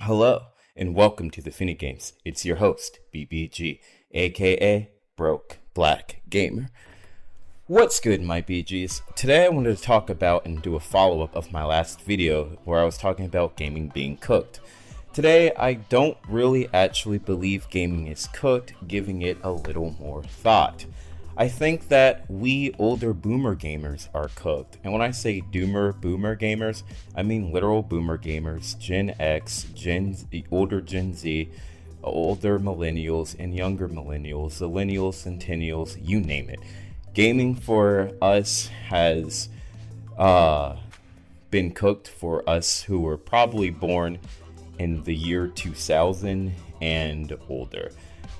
Hello, and welcome to the Finny Games. It's your host, BBG, aka BrokeBlackGamer. What's good, my BGs? Today I wanted to talk about and do a follow-up of my last video where I was talking about gaming being cooked. Today, I don't really actually believe gaming is cooked, giving it a little more thought. I think that we older boomer gamers are cooked. And when I say boomer gamers, I mean literal boomer gamers, Gen X, older Gen Z, older millennials, and younger millennials, zillennials, centennials, you name it. Gaming for us has been cooked for us who were probably born in the year 2000 and older.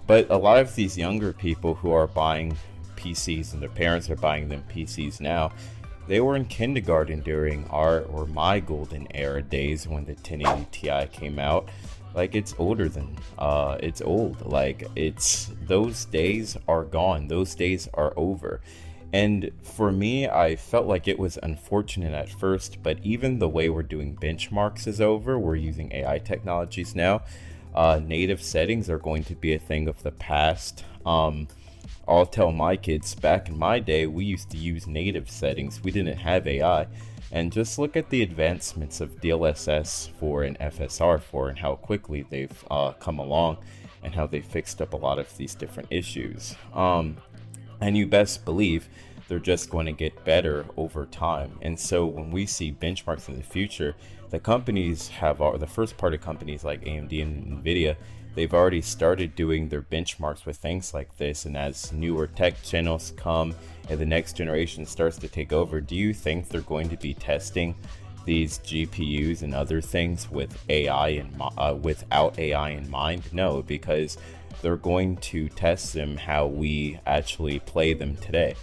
But a lot of these younger people who are buying PCs and their parents are buying them PCs now, they were in kindergarten during our or my golden era days when the 1080 Ti came out. Like, it's older than it's old. Like, it's those days are gone, those days are over. And for me, I felt like it was unfortunate at first, but even the way we're doing benchmarks is over. We're using AI technologies now. Native settings are going to be a thing of the past. I'll tell my kids, back in my day, we used to use native settings. We didn't have AI. And just look at the advancements of DLSS4 and FSR4 and how quickly they've come along and how they fixed up a lot of these different issues. And you best believe they're just going to get better over time. And so when we see benchmarks in the future, the companies the first party companies like AMD and NVIDIA, they've already started doing their benchmarks with things like this. And as newer tech channels come and the next generation starts to take over, do you think they're going to be testing these GPUs and other things with AI and without AI in mind? No, because they're going to test them how we actually play them today.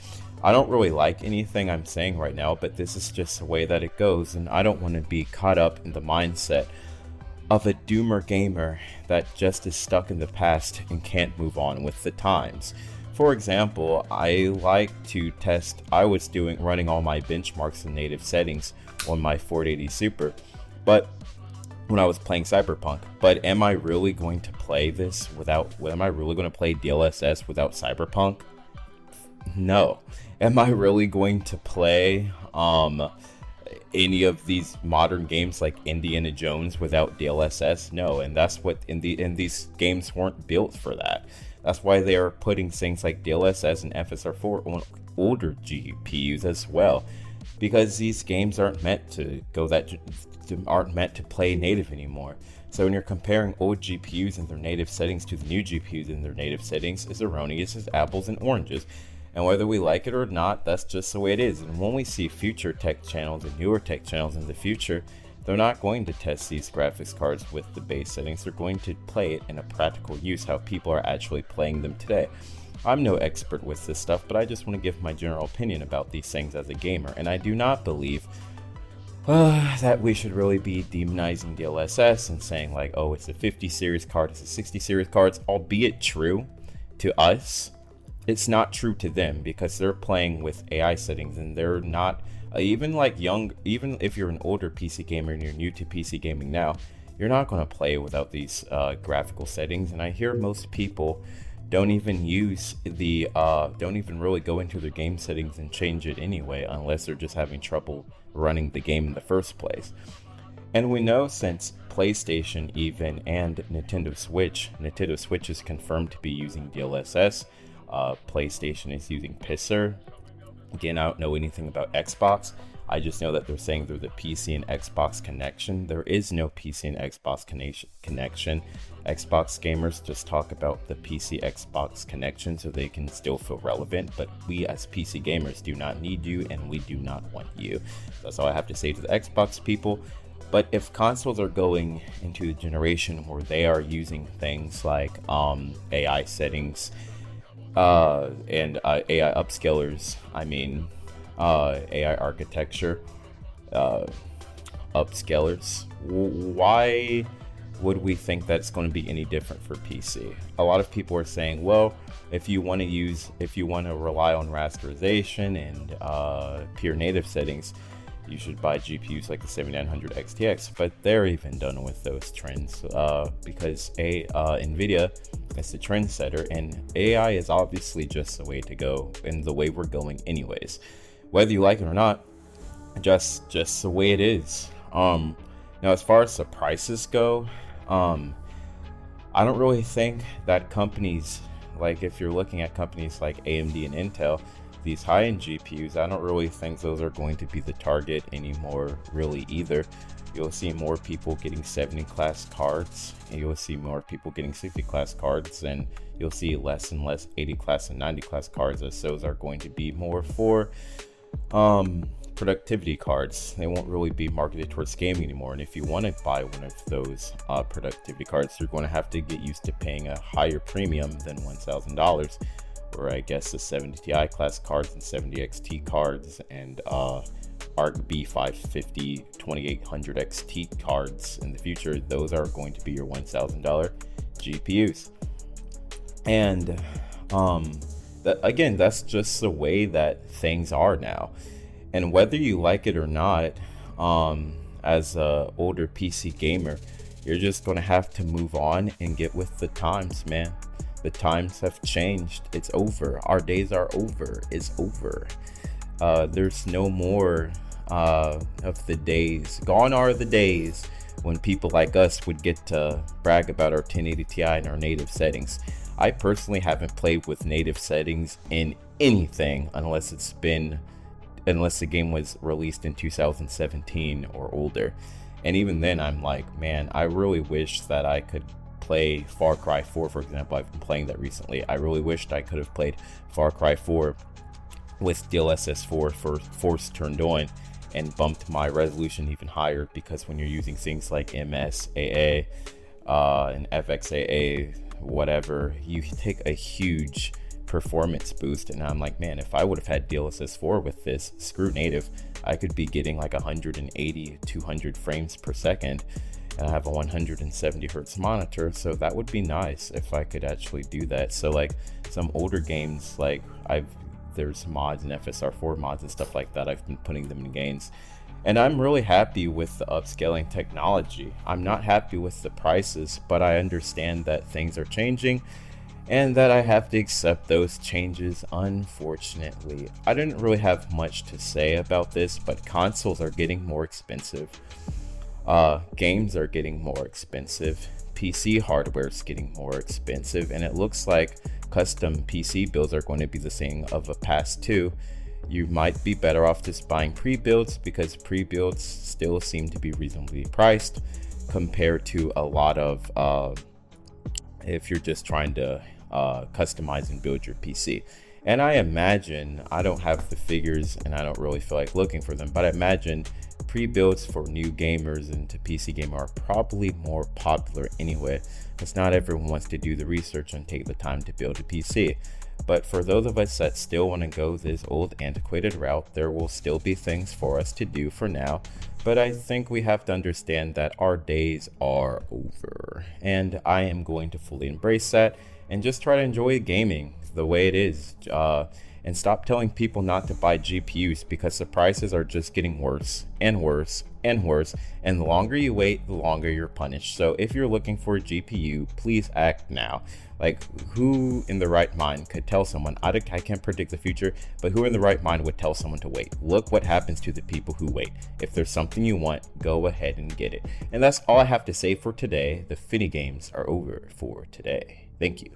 I don't really like anything I'm saying right now, but this is just the way that it goes, and I don't want to be caught up in the mindset of a doomer gamer that just is stuck in the past and can't move on with the times. For example, I like to test, I was running all my benchmarks in native settings on my 480 Super, but when I was playing Cyberpunk. But am I really going to play this am I really going to play DLSS without Cyberpunk? No. Am I really going to play any of these modern games like Indiana Jones without DLSS? No. And that's what and these games weren't built for that. That's why they are putting things like DLSS and FSR4 on older GPUs as well, because these games aren't meant to play native anymore. So when you're comparing old GPUs in their native settings to the new GPUs in their native settings, is erroneous as apples and oranges. And whether we like it or not, that's just the way it is. And when we see future tech channels and newer tech channels in the future, they're not going to test these graphics cards with the base settings. They're going to play it in a practical use, how people are actually playing them today. I'm no expert with this stuff, but I just want to give my general opinion about these things as a gamer. And I do not believe that we should really be demonizing DLSS and saying like, oh, it's a 50 series card, it's a 60 series cards, albeit true to us. It's not true to them because they're playing with AI settings and they're not even if you're an older PC gamer and you're new to PC gaming now, you're not going to play without these graphical settings. And I hear most people don't even really go into their game settings and change it anyway, unless they're just having trouble running the game in the first place. And we know since PlayStation even and Nintendo Switch is confirmed to be using DLSS. PlayStation is using PISR. Again, I don't know anything about Xbox. I just know that they're saying they're the PC and Xbox connection. There is no PC and Xbox connection. Xbox gamers just talk about the PC Xbox connection so they can still feel relevant, but we as PC gamers do not need you and we do not want you. That's all I have to say to the Xbox people. But if consoles are going into the generation where they are using things like AI settings, and AI upscalers, AI architecture, upscalers, why would we think that's going to be any different for PC? A lot of people are saying, well, if you want to rely on rasterization and pure native settings, you should buy GPUs like the 7900 XTX, but they're even done with those trends because NVIDIA is the trendsetter, and AI is obviously just the way to go and the way we're going anyways. Whether you like it or not, just the way it is. Now, as far as the prices go, I don't really think that companies, like if you're looking at companies like AMD and Intel, these high-end GPUs, I don't really think those are going to be the target anymore really either. You'll see more people getting 70 class cards, and you'll see more people getting 60 class cards, and you'll see less and less 80 class and 90 class cards, as those are going to be more for productivity cards. They won't really be marketed towards gaming anymore. And if you want to buy one of those productivity cards, you're going to have to get used to paying a higher premium than $1,000, or I guess the 70 Ti class cards and 70 XT cards and ARC B550 2800 XT cards in the future. Those are going to be your $1,000 GPUs. And again, that's just the way that things are now. And whether you like it or not, as a older PC gamer, you're just going to have to move on and get with the times, man. The times have changed. It's over. Our days are over. It's over. There's no more of the days. Gone are the days when people like us would get to brag about our 1080 Ti and our native settings. I personally haven't played with native settings in anything unless the game was released in 2017 or older. And even then, I'm like, man, I really wish that I could play Far Cry 4, for example. I've been playing that recently. I really wished I could have played Far Cry 4 with DLSS4 for force turned on and bumped my resolution even higher, because when you're using things like MSAA and FXAA, whatever, you take a huge performance boost. And I'm like, man, if I would have had DLSS4 with this, screw native, I could be getting like 180 200 frames per second, and I have a 170 hertz monitor, so that would be nice if I could actually do that. So like some older games, like there's mods and FSR4 mods and stuff like that, I've been putting them in games, and I'm really happy with the upscaling technology. I'm not happy with the prices, but I understand that things are changing and that I have to accept those changes, unfortunately. I didn't really have much to say about this, but consoles are getting more expensive. Games are getting more expensive. PC hardware is getting more expensive, and it looks like custom PC builds are going to be the thing of the past too. You might be better off just buying pre-builds, because pre-builds still seem to be reasonably priced compared to a lot of if you're just trying to customize and build your PC. And I imagine, I don't have the figures and I don't really feel like looking for them, but I imagine pre-builds for new gamers into PC gamer are probably more popular anyway, because not everyone wants to do the research and take the time to build a PC. But for those of us that still want to go this old antiquated route, there will still be things for us to do for now. But I think we have to understand that our days are over, and I am going to fully embrace that and just try to enjoy gaming the way it is, and stop telling people not to buy GPUs, because the prices are just getting worse and worse and worse, and the longer you wait, the longer you're punished. So if you're looking for a GPU, please act now. Like, who in the right mind could tell someone, I can't predict the future, but who in the right mind would tell someone to wait? Look what happens to the people who wait. If there's something you want, go ahead and get it. And that's all I have to say for today. The Finny games are over for today. Thank you.